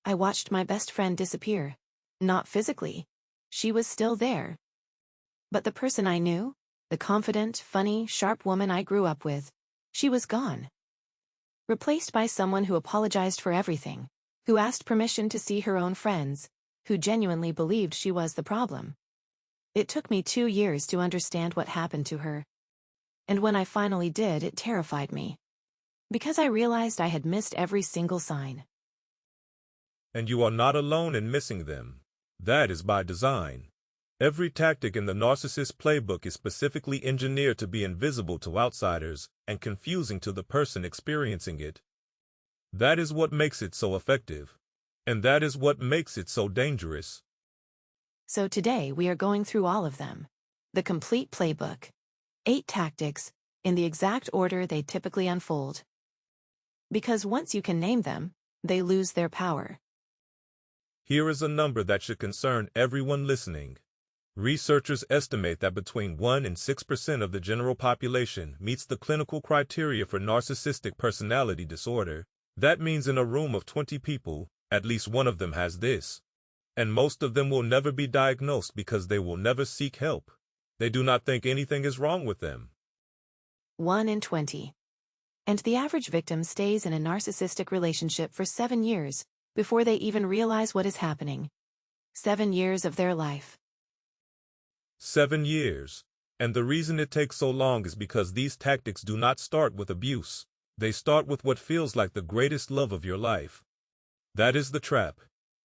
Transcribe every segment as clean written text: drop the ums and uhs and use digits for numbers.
I watched my best friend disappear. Not physically. She was still there. But the person I knew, the confident, funny, sharp woman I grew up with, she was gone. Replaced by someone who apologized for everything, who asked permission to see her own friends, who genuinely believed she was the problem. It took me 2 years to understand what happened to her. And when I finally did, it terrified me. Because I realized I had missed every single sign. And you are not alone in missing them. That is by design. Every tactic in the Narcissist Playbook is specifically engineered to be invisible to outsiders and confusing to the person experiencing it. That is what makes it so effective. And that is what makes it so dangerous. So today we are going through all of them. The complete playbook. 8 tactics, in the exact order they typically unfold. Because once you can name them, they lose their power. Here is a number that should concern everyone listening. Researchers estimate that between 1 and 6% of the general population meets the clinical criteria for narcissistic personality disorder. That means in a room of 20 people, at least one of them has this. And most of them will never be diagnosed because they will never seek help. They do not think anything is wrong with them. 1 in 20. And the average victim stays in a narcissistic relationship for 7 years before they even realize what is happening. 7 years of their life. 7 years. And the reason it takes so long is because these tactics do not start with abuse. They start with what feels like the greatest love of your life. That is the trap.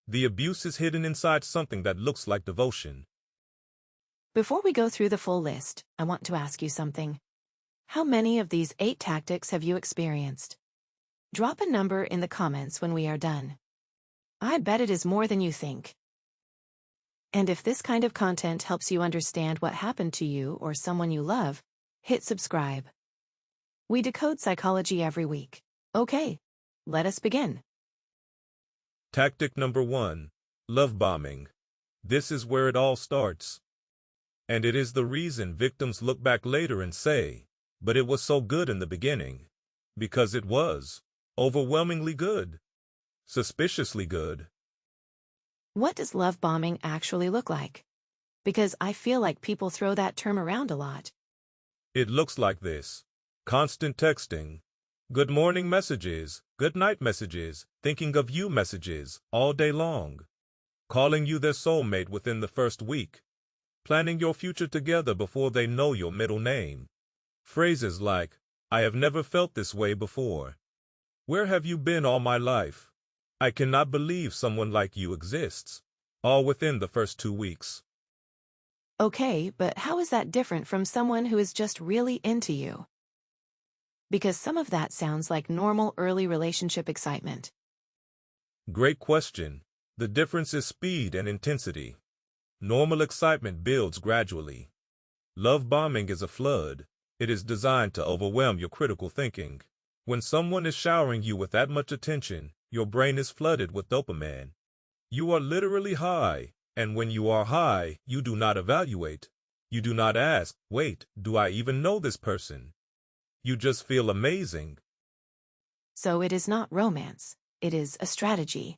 The abuse is hidden inside something that looks like devotion. Before we go through the full list, I want to ask you something. How many of these 8 tactics have you experienced? Drop a number in the comments when we are done. I bet it is more than you think. And if this kind of content helps you understand what happened to you or someone you love, hit subscribe. We decode psychology every week. Okay, let us begin. Tactic number 1. Love bombing. This is where it all starts. And it is the reason victims look back later and say, but it was so good in the beginning. Because it was. Overwhelmingly good. Suspiciously good. What does love bombing actually look like? Because I feel like people throw that term around a lot. It looks like this. Constant texting. Good morning messages, good night messages, thinking of you messages, all day long. Calling you their soulmate within the first week. Planning your future together before they know your middle name. Phrases like, I have never felt this way before. Where have you been all my life? I cannot believe someone like you exists. All within the first 2 weeks. Okay, but how is that different from someone who is just really into you? Because some of that sounds like normal early relationship excitement. Great question. The difference is speed and intensity. Normal excitement builds gradually. Love bombing is a flood. It is designed to overwhelm your critical thinking. When someone is showering you with that much attention, your brain is flooded with dopamine. You are literally high, and when you are high, you do not evaluate. You do not ask, wait, do I even know this person? You just feel amazing. So it is not romance. It is a strategy.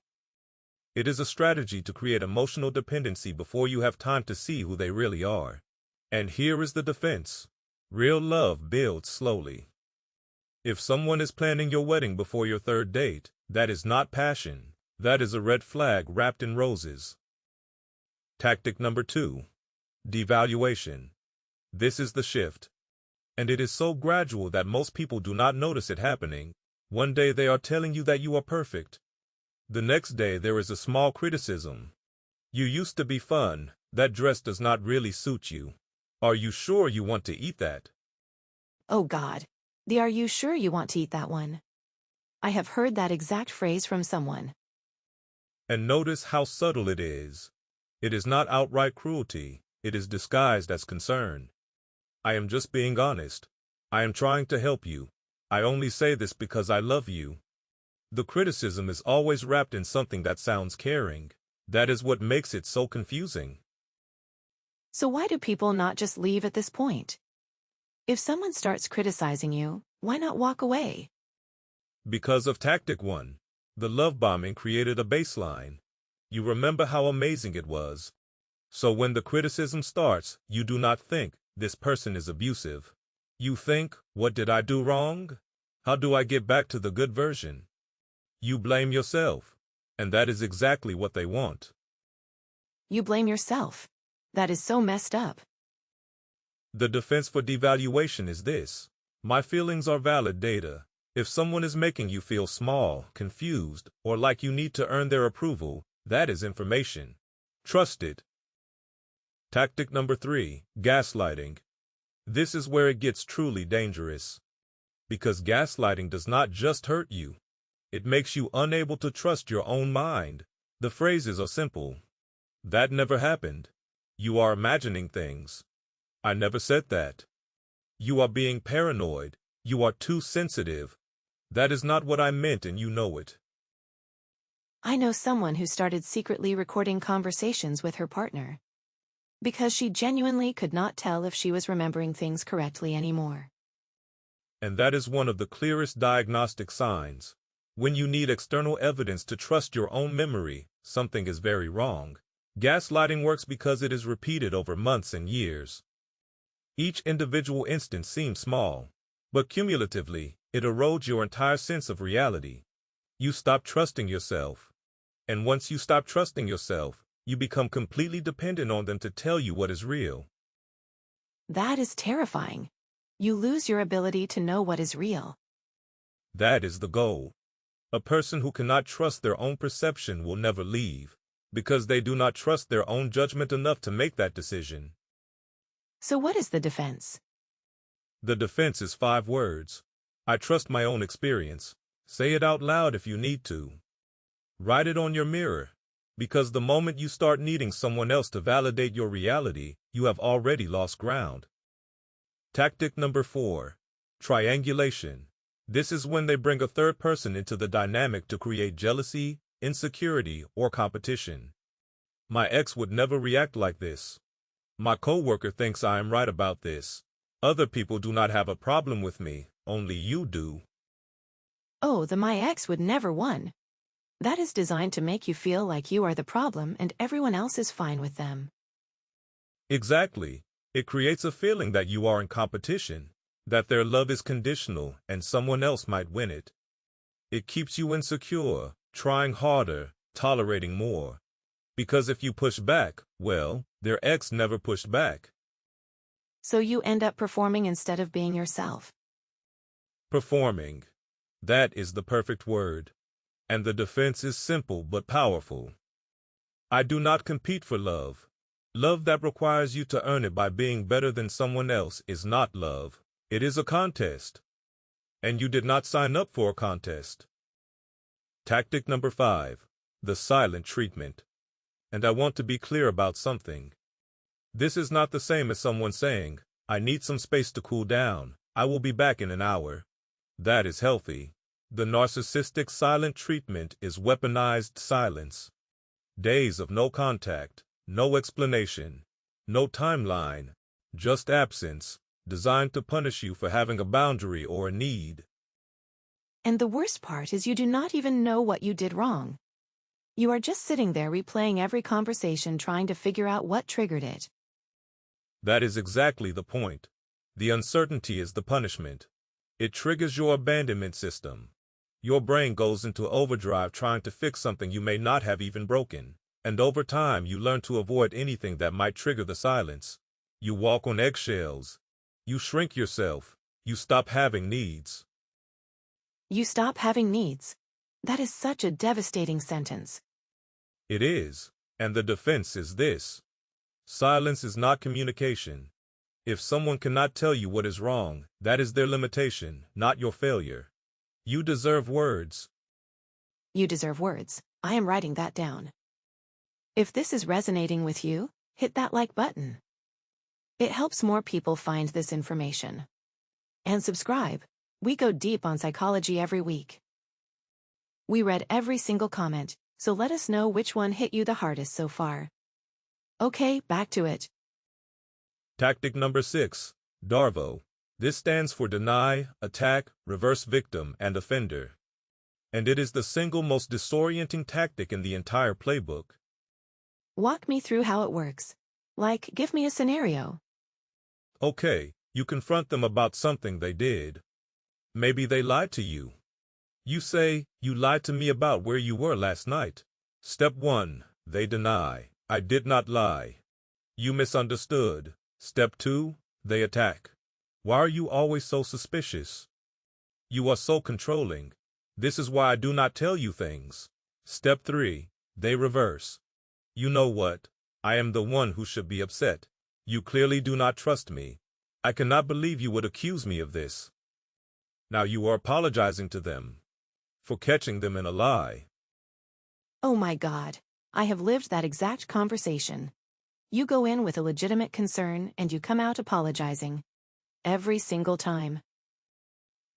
It is a strategy to create emotional dependency before you have time to see who they really are. And here is the defense. Real love builds slowly. If someone is planning your wedding before your 3rd date, that is not passion. That is a red flag wrapped in roses. Tactic number 2. Devaluation. This is the shift. And it is so gradual that most people do not notice it happening. One day they are telling you that you are perfect. The next day there is a small criticism. You used to be fun. That dress does not really suit you. Are you sure you want to eat that? Oh God. Are you sure you want to eat that one? I have heard that exact phrase from someone. And notice how subtle it is. It is not outright cruelty. It is disguised as concern. I am just being honest. I am trying to help you. I only say this because I love you. The criticism is always wrapped in something that sounds caring. That is what makes it so confusing. So why do people not just leave at this point? If someone starts criticizing you, why not walk away? Because of tactic 1. The love bombing created a baseline. You remember how amazing it was. So when the criticism starts, you do not think, this person is abusive. You think, what did I do wrong? How do I get back to the good version? You blame yourself. And that is exactly what they want. You blame yourself. That is so messed up. The defense for devaluation is this. My feelings are valid data. If someone is making you feel small, confused, or like you need to earn their approval, that is information. Trust it. Tactic number 3, gaslighting. This is where it gets truly dangerous. Because gaslighting does not just hurt you. It makes you unable to trust your own mind. The phrases are simple. That never happened. You are imagining things. I never said that. You are being paranoid. You are too sensitive. That is not what I meant and you know it. I know someone who started secretly recording conversations with her partner. Because she genuinely could not tell if she was remembering things correctly anymore. And that is one of the clearest diagnostic signs. When you need external evidence to trust your own memory, something is very wrong. Gaslighting works because it is repeated over months and years. Each individual instance seems small, but cumulatively, it erodes your entire sense of reality. You stop trusting yourself. And once you stop trusting yourself, you become completely dependent on them to tell you what is real. That is terrifying. You lose your ability to know what is real. That is the goal. A person who cannot trust their own perception will never leave, because they do not trust their own judgment enough to make that decision. So what is the defense? The defense is 5 words. I trust my own experience. Say it out loud if you need to. Write it on your mirror. Because the moment you start needing someone else to validate your reality, you have already lost ground. Tactic number 4. Triangulation. This is when they bring a third person into the dynamic to create jealousy, insecurity, or competition. My ex would never react like this. My coworker thinks I am right about this. Other people do not have a problem with me, only you do. Oh, the my ex would never won. That is designed to make you feel like you are the problem and everyone else is fine with them. Exactly. It creates a feeling that you are in competition, that their love is conditional and someone else might win it. It keeps you insecure, trying harder, tolerating more. Because if you push back, well, their ex never pushed back. So you end up performing instead of being yourself. Performing. That is the perfect word. And the defense is simple but powerful. I do not compete for love. Love that requires you to earn it by being better than someone else is not love. It is a contest. And you did not sign up for a contest. Tactic number 5. The silent treatment. And I want to be clear about something. This is not the same as someone saying, I need some space to cool down. I will be back in an hour. That is healthy. The narcissistic silent treatment is weaponized silence. Days of no contact, no explanation, no timeline, just absence, designed to punish you for having a boundary or a need. And the worst part is you do not even know what you did wrong. You are just sitting there replaying every conversation trying to figure out what triggered it. That is exactly the point. The uncertainty is the punishment. It triggers your abandonment system. Your brain goes into overdrive trying to fix something you may not have even broken. And over time you learn to avoid anything that might trigger the silence. You walk on eggshells. You shrink yourself. You stop having needs. You stop having needs. That is such a devastating sentence. It is. And the defense is this. Silence is not communication. If someone cannot tell you what is wrong, that is their limitation, not your failure. You deserve words. You deserve words. I am writing that down. If this is resonating with you, hit that like button. It helps more people find this information. And subscribe. We go deep on psychology every week. We read every single comment, so let us know which one hit you the hardest so far. Okay, back to it. Tactic number 6. Darvo. This stands for deny, attack, reverse victim, and offender. and it is the single most disorienting tactic in the entire playbook. Walk me through how it works. Like, give me a scenario. Okay, you confront them about something they did. Maybe they lied to you. You say, "You lied to me about where you were last night." Step 1, they deny, "I did not lie. You misunderstood." Step 2, they attack. "Why are you always so suspicious? You are so controlling. This is why I do not tell you things." Step 3, they reverse. "You know what? I am the one who should be upset. You clearly do not trust me. I cannot believe you would accuse me of this." Now you are apologizing to them for catching them in a lie. Oh my God, I have lived that exact conversation. You go in with a legitimate concern and you come out apologizing. Every single time.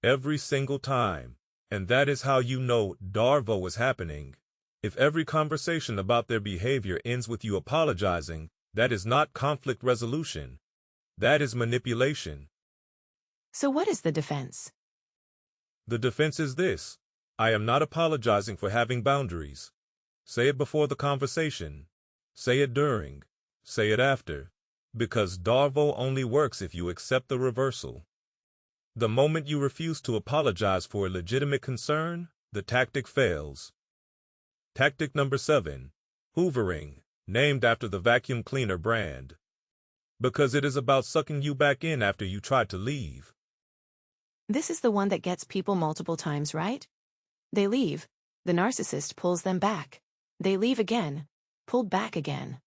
Every single time. And that is how you know Darvo is happening. If every conversation about their behavior ends with you apologizing, that is not conflict resolution. That is manipulation. So what is the defense? The defense is this: I am not apologizing for having boundaries. Say it before the conversation. Say it during. Say it after. Because Darvo only works if you accept the reversal. The moment you refuse to apologize for a legitimate concern, the tactic fails. Tactic number 7, Hoovering, named after the vacuum cleaner brand. Because it is about sucking you back in after you try to leave. This is the one that gets people multiple times, right? They leave. The narcissist pulls them back. They leave again. Pulled back again.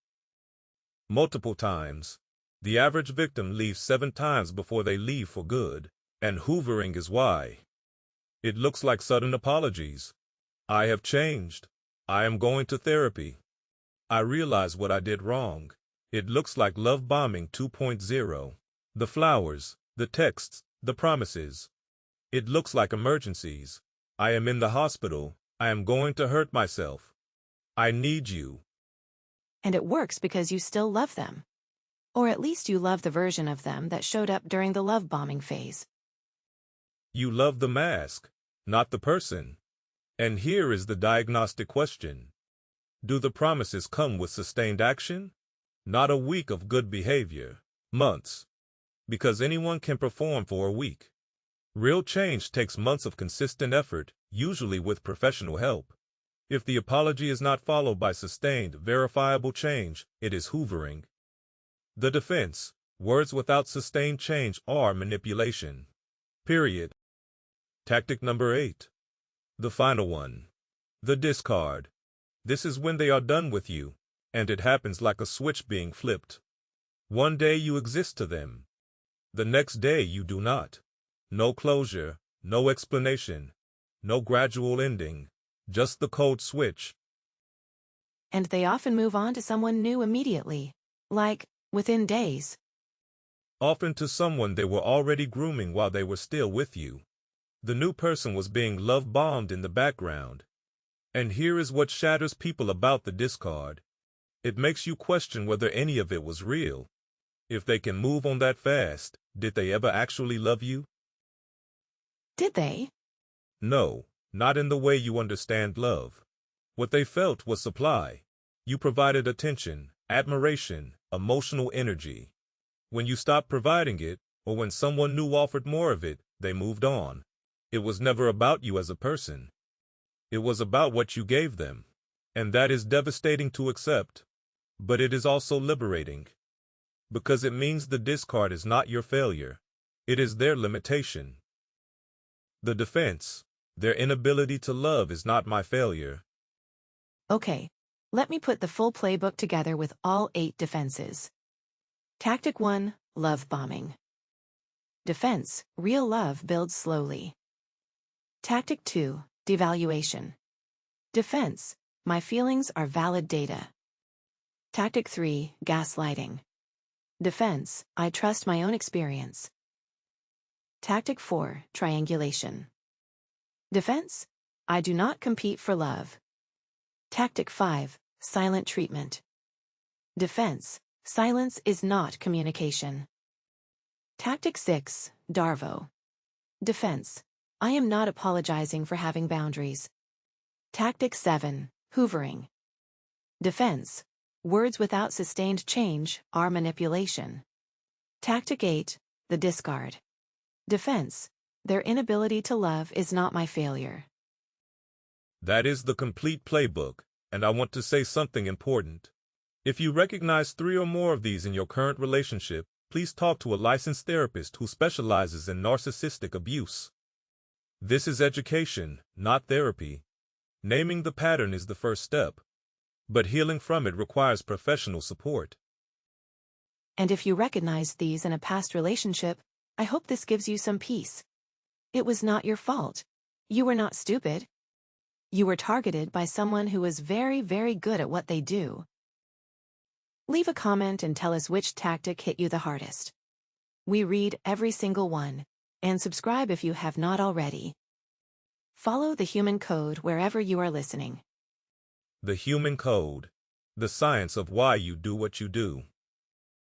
Multiple times. The average victim leaves 7 times before they leave for good. And hoovering is why. It looks like sudden apologies. "I have changed. I am going to therapy. I realize what I did wrong." It looks like love bombing 2.0. The flowers, the texts, the promises. It looks like emergencies. "I am in the hospital. I am going to hurt myself. I need you." And it works because you still love them. Or at least you love the version of them that showed up during the love bombing phase. You love the mask, not the person. And here is the diagnostic question. Do the promises come with sustained action? Not a week of good behavior. Months. Because anyone can perform for a week. Real change takes months of consistent effort, usually with professional help. If the apology is not followed by sustained, verifiable change, it is hoovering. The defense: words without sustained change are manipulation. Period. Tactic number 8. The final one. The discard. This is when they are done with you, and it happens like a switch being flipped. One day you exist to them. The next day you do not. No closure, no explanation, no gradual ending, just the cold switch. And they often move on to someone new immediately. Like, within days. Often to someone they were already grooming while they were still with you. The new person was being love-bombed in the background. And here is what shatters people about the discard. It makes you question whether any of it was real. If they can move on that fast, did they ever actually love you? Did they? No, not in the way you understand love. What they felt was supply. You provided attention, admiration, emotional energy. When you stopped providing it, or when someone new offered more of it, they moved on. It was never about you as a person. It was about what you gave them. And that is devastating to accept. But it is also liberating. Because it means the discard is not your failure. It is their limitation. The defense: their inability to love is not my failure. Okay, let me put the full playbook together with all 8 defenses. Tactic 1, love bombing. Defense: real love builds slowly. Tactic 2, devaluation. Defense: my feelings are valid data. Tactic 3, gaslighting. Defense: I trust my own experience. Tactic 4, triangulation. Defense: I do not compete for love. Tactic 5, silent treatment. Defense: silence is not communication. Tactic 6, Darvo. Defense: I am not apologizing for having boundaries. Tactic 7. Hoovering. Defense. Words without sustained change are manipulation. Tactic 8. The discard. Defense. Their inability to love is not my failure. That is the complete playbook, and I want to say something important. If you recognize 3 or more of these in your current relationship, please talk to a licensed therapist who specializes in narcissistic abuse. This is education, not therapy. Naming the pattern is the first step, but healing from it requires professional support. And if you recognize these in a past relationship, I hope this gives you some peace. It was not your fault. You were not stupid. You were targeted by someone who was very, very good at what they do. Leave a comment and tell us which tactic hit you the hardest. We read every single one, and subscribe if you have not already. Follow the Human Code wherever you are listening. The Human Code. The science of why you do what you do.